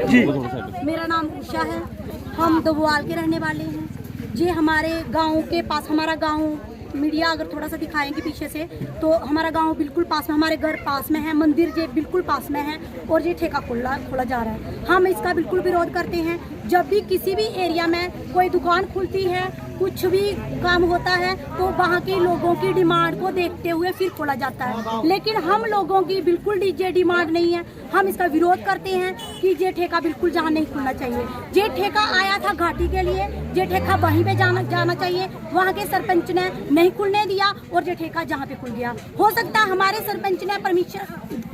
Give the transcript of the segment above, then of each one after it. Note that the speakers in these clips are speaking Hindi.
जी, मेरा नाम उषा है। हम दोबवाल के रहने वाले हैं। ये हमारे गांव के पास, हमारा गांव मीडिया अगर थोड़ा सा दिखाएंगे पीछे से तो हमारा गांव बिल्कुल पास में, हमारे घर पास में है, मंदिर ये बिल्कुल पास में है और ये ठेका खोला जा रहा है। हम इसका बिल्कुल विरोध करते हैं। जब भी किसी भी एरिया में कोई दुकान खुलती है, कुछ भी काम होता है तो वहाँ के लोगों की डिमांड को देखते हुए फिर खोला जाता है, लेकिन हम लोगों की बिल्कुल ये डिमांड नहीं है। हम इसका विरोध करते हैं कि ये ठेका बिल्कुल जहाँ नहीं खुलना चाहिए। ये ठेका आया था घाटी के लिए, ये ठेका वहीं पे जाना चाहिए। वहाँ के सरपंच ने नहीं खुलने दिया और ये ठेका जहाँ पे खुल गया। हो सकता है हमारे सरपंच ने परमिशन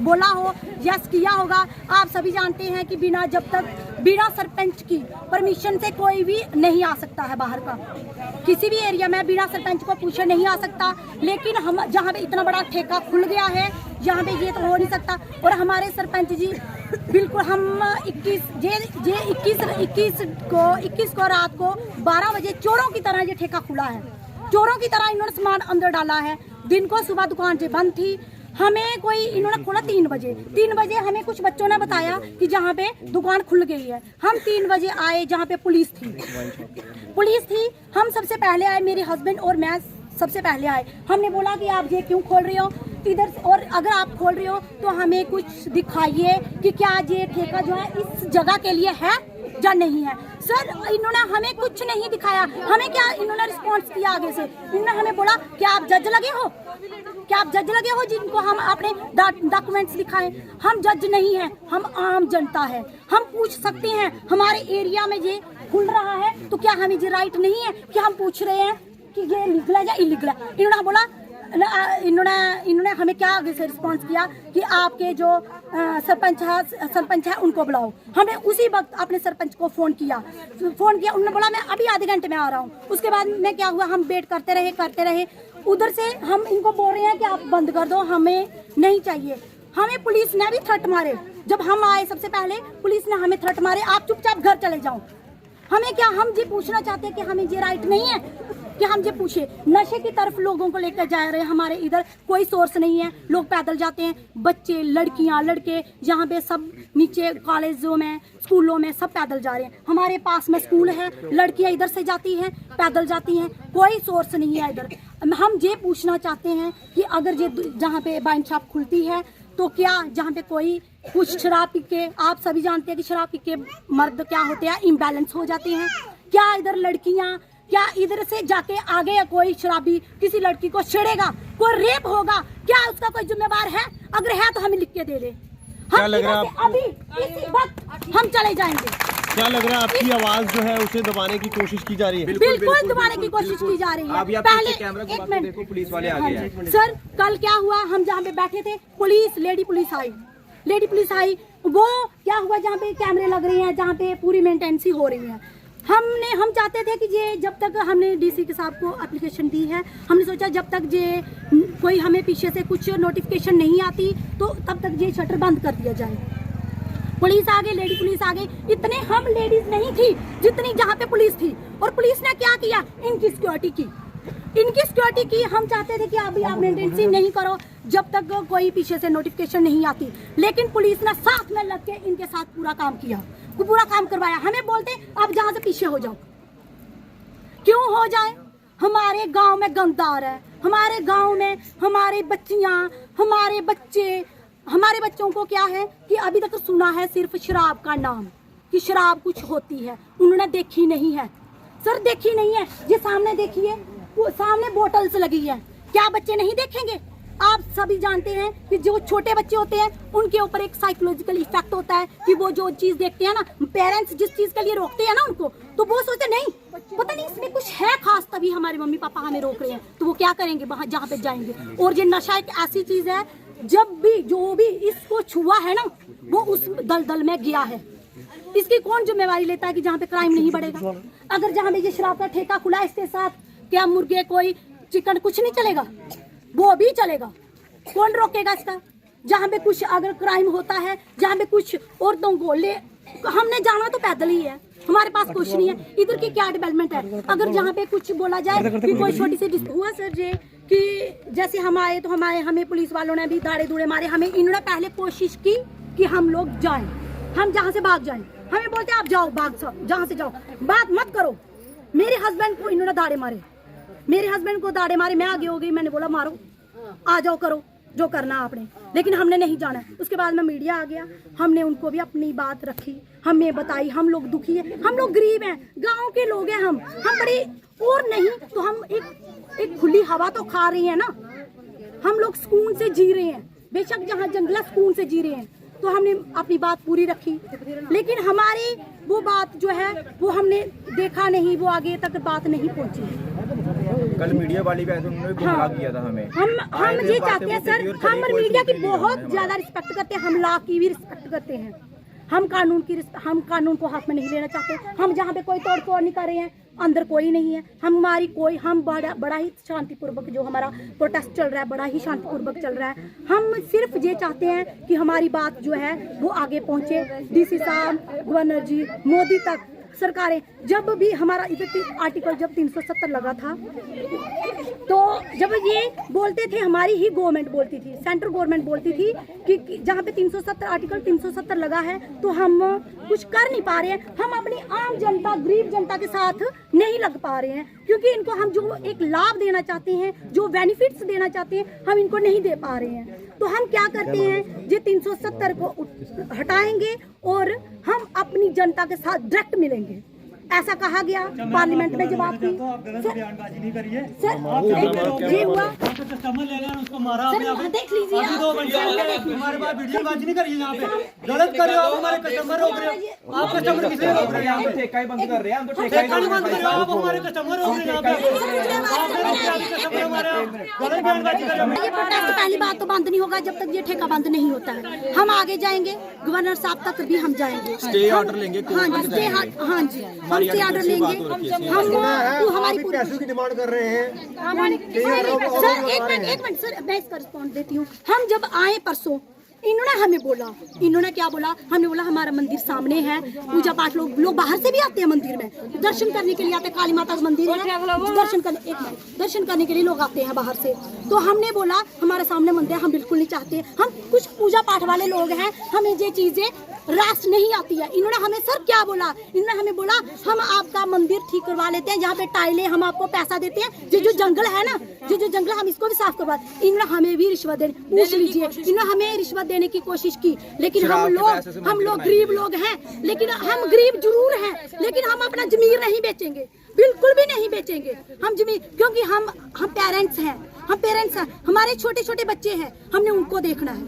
बोला हो, यस किया होगा। आप सभी जानते हैं कि बिना सरपंच की परमिशन से कोई भी नहीं आ सकता है बाहर का। किसी भी एरिया में बिना सरपंच को पूछे नहीं आ सकता, लेकिन हम जहाँ पे इतना बड़ा ठेका खुल गया है यहाँ पे ये तो हो नहीं सकता। और हमारे सरपंच जी बिल्कुल, हम 21 को रात को 12 बजे चोरों की तरह ये ठेका खुला है। चोरों की तरह इन्होंने सामान अंदर डाला है। दिन को सुबह दुकान से बंद थी। हमें कोई इन्होंने खोला 3 बजे हमें कुछ बच्चों ने बताया कि जहाँ पे दुकान खुल गई है। हम 3 बजे आए जहाँ पे पुलिस थी। हम सबसे पहले आए, मेरे हस्बैंड और मैं सबसे पहले आए। हमने बोला कि आप ये क्यों खोल रहे हो इधर से, और अगर आप खोल रहे हो तो हमें कुछ दिखाइए कि क्या ये ठेका जो है इस जगह के लिए है या नहीं है। सर इन्होंने हमें कुछ नहीं दिखाया। हमें क्या इन्होंने रिस्पॉन्स किया आगे से, इन्होंने हमें बोला क्या आप जज लगे हो जिनको हम अपने डॉक्यूमेंट्स दिखाएं। हम जज नहीं हैं, हम आम जनता है। हम पूछ सकते हैं हमारे एरिया में ये खुल रहा है तो क्या हमें ये राइट नहीं है कि हम पूछ रहे हैं कि ये लीगल है या इलीगल है। इन्होंने बोला, इन्होंने हमें क्या आगे से रिस्पॉन्स किया कि आपके जो सरपंच है उनको बुलाओ। हमने उसी वक्त अपने सरपंच को फोन किया। उन्होंने बोला मैं अभी आधे घंटे में आ रहा हूँ। उसके बाद में क्या हुआ, हम वेट करते रहे। उधर से हम इनको बोल रहे हैं कि आप बंद कर दो, हमें नहीं चाहिए। हमें पुलिस ने भी थ्रेट मारे। जब हम आए सबसे पहले पुलिस ने हमें थ्रेट मारे, आप चुपचाप घर चले जाओ। हमें क्या, हम ये पूछना चाहते हैं कि हमें ये राइट नहीं है कि हम ये पूछे। नशे की तरफ लोगों को लेकर जा रहे हैं। हमारे इधर कोई सोर्स नहीं है, लोग पैदल जाते हैं, बच्चे, लड़कियां, लड़के, यहाँ पे सब नीचे कॉलेजों में, स्कूलों में सब पैदल जा रहे हैं। हमारे पास में स्कूल है, लड़कियां इधर से जाती हैं, पैदल जाती हैं, कोई सोर्स नहीं है इधर। हम ये पूछना चाहते हैं कि अगर ये जहाँ पे वाइन शॉप खुलती है तो क्या जहाँ पे कोई कुछ शराब पी के, आप सभी जानते हैं कि शराब पी के मर्द क्या होते हैं, इम्बैलेंस हो जाते हैं। क्या इधर लड़कियां, क्या इधर से जाके आगे कोई शराबी किसी लड़की को छेड़ेगा, कोई रेप होगा, क्या उसका कोई जिम्मेवार है? अगर है तो हमें लिख के दे दे। क्या लग रहा है अभी इसी वक्त हम चले जाएंगे। क्या लग रहा है आपकी आवाज जो है उसे दबाने की कोशिश की जा रही है? बिल्कुल दबाने की कोशिश की जा रही है। पहले एक मिनट देखो, पुलिस वाले आ गए हैं। सर कल क्या हुआ, हम जहाँ पे बैठे थे लेडी पुलिस आई। वो क्या हुआ, जहाँ पे कैमरे लग रहे हैं, जहाँ पे पूरी मेंटेनेंस हो रही है। हम चाहते थे कि ये जब तक हमने डीसी के साहब को एप्लीकेशन दी है, हमने सोचा जब तक ये कोई हमें पीछे से कुछ नोटिफिकेशन नहीं आती तो तब तक ये शटर बंद कर दिया जाए। पुलिस आ गई, लेडी पुलिस आ गई। इतने हम लेडीज नहीं थी जितनी जहाँ पे पुलिस थी। और पुलिस ने क्या किया, इनकी सिक्योरिटी की। हम चाहते थे कि अभी आप मेंटेनेंस नहीं करो जब तक कोई पीछे से नोटिफिकेशन नहीं आती, लेकिन पुलिस ने साथ में लग के इनके साथ पूरा काम करवाया। हमें बोलते अब जहाँ से पीछे हो जाओ। क्यों हो जाए? हमारे गांव में गंदार है, हमारे गांव में हमारे बच्चियां, हमारे बच्चे, हमारे बच्चों को क्या है कि अभी तक सुना है सिर्फ शराब का नाम, कि शराब कुछ होती है, उन्होंने देखी नहीं है। सर देखी नहीं है, ये सामने देखिए, वो सामने बोतल्स लगी है, क्या बच्चे नहीं देखेंगे? आप सभी जानते हैं कि जो छोटे बच्चे होते हैं उनके ऊपर एक साइकोलॉजिकल इफेक्ट होता है कि वो जो चीज देखते हैं ना, पेरेंट्स जिस चीज के लिए रोकते हैं ना उनको, तो वो सोचते नहीं, पता नहीं इसमें कुछ है खास, तभी हमारे मम्मी पापा हमें रोक रहे हैं। तो वो क्या करेंगे, वहां जहाँ पे जाएंगे। और ये नशा एक ऐसी चीज है, जब भी जो भी इसको छुआ है ना वो उस दलदल में गया है। इसकी कौन जिम्मेवारी लेता है कि जहाँ पे क्राइम नहीं बढ़ेगा? अगर जहाँ पे ये शराब का ठेका खुला है, इसके साथ क्या मुर्गे, कोई चिकन, कुछ नहीं चलेगा? वो भी चलेगा। कौन रोकेगा इसका? जहाँ पे कुछ अगर क्राइम होता है, जहाँ पे कुछ औरतों को ले, हमने जाना तो पैदल ही है, हमारे पास कुछ नहीं है। इधर की क्या डेवलपमेंट है? अगर जहाँ पे कुछ बोला जाए कि कोई छोटी सी हुआ सर ये कि जैसे हम आए तो हमें पुलिस वालों ने भी दाड़े दूड़े मारे। हमें इन्होंने पहले कोशिश की कि हम लोग जाएं, हम जहाँ से भाग जाएं। हमें बोलते आप जाओ भाग जहाँ से जाओ, बात मत करो। मेरे हस्बैंड को इन्होंने दाड़े मारे, मेरे हस्बैंड को दाड़े मारे, मैं आगे हो गई, मैंने बोला मारो, आ जाओ, करो जो करना आपने, लेकिन हमने नहीं जाना। उसके बाद में मीडिया आ गया, हमने उनको भी अपनी बात रखी, हमें बताई हम लोग दुखी हैं, हम लोग गरीब हैं, गांव के लोग हैं, हम बड़ी और नहीं तो हम एक खुली हवा तो खा रहे हैं ना, हम लोग सुकून से जी रहे हैं, बेशक जहाँ जंगला सुकून से जी रहे हैं। तो हमने अपनी बात पूरी रखी, लेकिन हमारी वो बात जो है वो हमने देखा नहीं, वो आगे तक बात नहीं पहुंची। कल मीडिया वाली भी उन्होंने गुमराह किया था हमें। हम ये चाहते हैं सर, हम मीडिया की बहुत ज्यादा रिस्पेक्ट करते हैं, हम लॉ की भी रिस्पेक्ट करते हैं, हम कानून को हाथ में नहीं लेना चाहते। हम जहाँ पे कोई तोड़ फोड़ नहीं कर रहे हैं, अंदर कोई नहीं है, हम बड़ा ही शांतिपूर्वक जो हमारा प्रोटेस्ट चल रहा है, बड़ा ही शांतिपूर्वक चल रहा है। हम सिर्फ ये चाहते हैं कि हमारी बात जो है वो आगे पहुंचे, डीसी साहब, गवर्नर जी, मोदी तक, सरकारें। जब भी हमारा इधर आर्टिकल जब 370 लगा था, तो जब ये बोलते थे, हमारी ही गवर्नमेंट बोलती थी, सेंट्रल गवर्नमेंट बोलती थी कि जहाँ पे 370 आर्टिकल 370 लगा है तो हम कुछ कर नहीं पा रहे हैं, हम अपनी आम जनता, गरीब जनता के साथ नहीं लग पा रहे हैं, क्योंकि इनको हम जो एक लाभ देना चाहते हैं, जो बेनिफिट्स देना चाहते हैं, हम इनको नहीं दे पा रहे हैं। तो हम क्या करते हैं, ये 370 को हटाएंगे और हम अपनी जनता के साथ डायरेक्ट मिलेंगे, ऐसा कहा गया पार्लियामेंट में। जवाब दी सर, ये हुआ उसको मारा, देख लीजिए, हमारे पास वीडियोबाजी नहीं करिए, यहाँ पे गलत कर रहे हो, हमारे कस्टमर रोक रहे हो, आप कस्टमर किसे रोक रहे हैं? हम ठेका ही बंद कर रहे हैं, हम तो ठेका ठेका नहीं बंद कर रहे हो, आप हमारे कस्टमर रोक रहे हैं, गलत बयानबाजी कर रहे हो। ये प्रोटेस्ट पहली बात तो बंद नहीं होगा जब तक ये ठेका बंद नहीं होता है। हम आगे जाएंगे, गवर्नर साहब तक भी हम जाएंगे, स्टे ऑर्डर लेंगे। हाँ जी, हाँ जी, हम स्टे ऑर्डर लेंगे। हम हमारी पैसों की डिमांड कर रहे हैं। सर एक मिनट सर, मैं इसका रिस्पॉन्स देती हूँ। हम जब आए परसों, इन्होंने हमें बोला, इन्होंने क्या बोला, हमने बोला हमारा मंदिर सामने है, पूजा पाठ लोग बाहर से भी आते हैं मंदिर में, दर्शन करने के लिए आते हैं, काली माता का मंदिर है, दर्शन करने के लिए लोग आते हैं बाहर से। तो हमने बोला हमारे सामने मंदिर, हम बिल्कुल नहीं चाहते, हम कुछ पूजा पाठ वाले लोग हैं, हमें ये चीजें रास नहीं आती है। इन्होंने हमें सर क्या बोला, इन्होंने हमें बोला हम आपका मंदिर ठीक करवा लेते हैं, जहाँ पे टाइलें हम आपको पैसा देते हैं, जो जंगल है ना, जो जंगल हम इसको भी साफ करवा। इन्होंने हमें भी रिश्वत देने, पूछ लीजिए, इन्होंने हमें रिश्वत देने की कोशिश की, लेकिन हम लोग गरीब लोग हैं, लेकिन हम गरीब जरूर हैं, लेकिन हम अपना जमीन नहीं बेचेंगे, बिल्कुल भी नहीं बेचेंगे हम जमीन, क्योंकि हम पेरेंट्स हैं, हमारे छोटे छोटे बच्चे हैं, हमने उनको देखना है।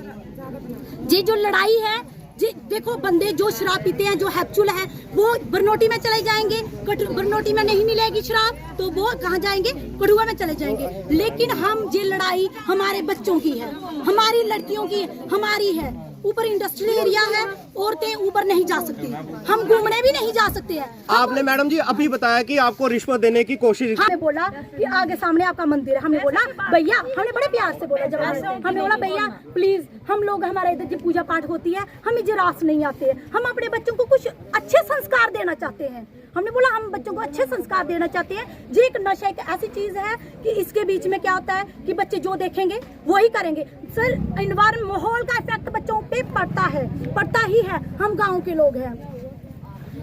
ये जो लड़ाई है, जी देखो, बंदे जो शराब पीते हैं, जो हैप्चुल है, वो बरनोटी में चले जाएंगे, बरनोटी में नहीं मिलेगी शराब तो वो कहाँ जाएंगे, कठुआ में चले जाएंगे। लेकिन हम ये लड़ाई हमारे बच्चों की है, हमारी लड़कियों की, हमारी है। ऊपर इंडस्ट्रियल एरिया है, औरतें ऊपर नहीं जा सकती, हम घूमने भी नहीं जा सकते हैं। आपने मैडम जी अभी बताया कि आपको रिश्वत देने की कोशिश, हमने बोला कि आगे सामने आपका मंदिर है, हमने बोला भैया, हमने बड़े प्यार से बोला, जब हमने बोला भैया प्लीज, हम लोग, हमारे इधर जो पूजा पाठ होती है, हमें जो रास नहीं आते, हम अपने बच्चों को कुछ अच्छे संस्कार देना चाहते हैं। हमने बोला हम बच्चों को अच्छे संस्कार देना चाहते हैं। जी एक नशा एक ऐसी चीज है कि इसके बीच में क्या होता है कि बच्चे जो देखेंगे वही करेंगे। सर एनवायरमेंट, माहौल का इफेक्ट बच्चों पे पड़ता ही है, हम गाँव के लोग हैं।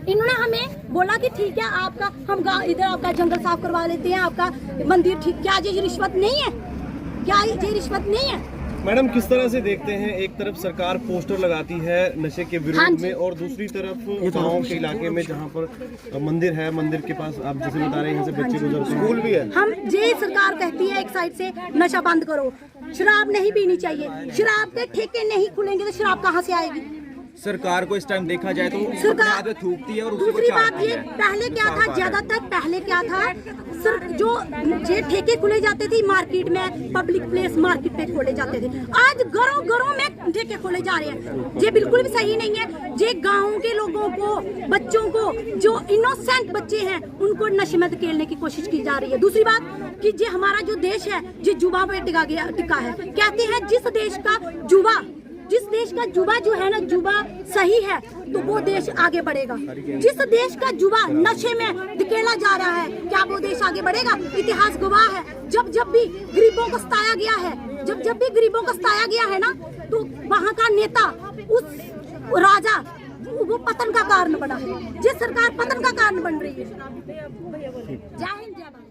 इन्होंने हमें बोला कि ठीक है, आपका हम इधर आपका जंगल साफ करवा लेते हैं, आपका मंदिर ठीक, क्या ये रिश्वत नहीं है, क्या ये रिश्वत नहीं है? मैडम किस तरह से देखते हैं, एक तरफ सरकार पोस्टर लगाती है नशे के विरोध में, और दूसरी तरफ गाँव के इलाके में जहाँ पर मंदिर है, मंदिर के पास आप जैसे बता रहे हैं यहाँ से बच्चे गुजरते हैं, स्कूल भी है। हम ये सरकार कहती है एक साइड से नशा बंद करो, शराब नहीं पीनी चाहिए, शराब के ठेके नहीं खुलेंगे तो शराब कहाँ से आएगी? सरकार को इस टाइम देखा जाए तो सरकार थूकती है, और दूसरी बात ये, पहले क्या था, ज्यादातर पहले क्या था सर, जो ठेके खुले जाते थे मार्केट में, पब्लिक प्लेस मार्केट पे खोले जाते थे, आज घरों में ठेके खोले जा रहे हैं। ये बिल्कुल भी सही नहीं है। ये गाँव के लोगों को, बच्चों को, जो इनोसेंट बच्चे हैं, उनको नशे में धकेलने की कोशिश की जा रही है। दूसरी बात कि ये हमारा जो देश है, ये जुबा पे टिका है। कहते हैं जिस देश का जुबा जो है ना, जुबा सही है तो वो देश आगे बढ़ेगा। जिस देश का जुबा नशे में धकेला जा रहा है, क्या वो देश आगे बढ़ेगा? इतिहास गवाह है, जब भी गरीबों को सताया गया है, जब भी गरीबों को सताया गया है ना, तो वहाँ का नेता, उस राजा, वो पतन का कारण बना है। जिस सरकार पतन का कारण बन रही है। जय हिंद जय भारत।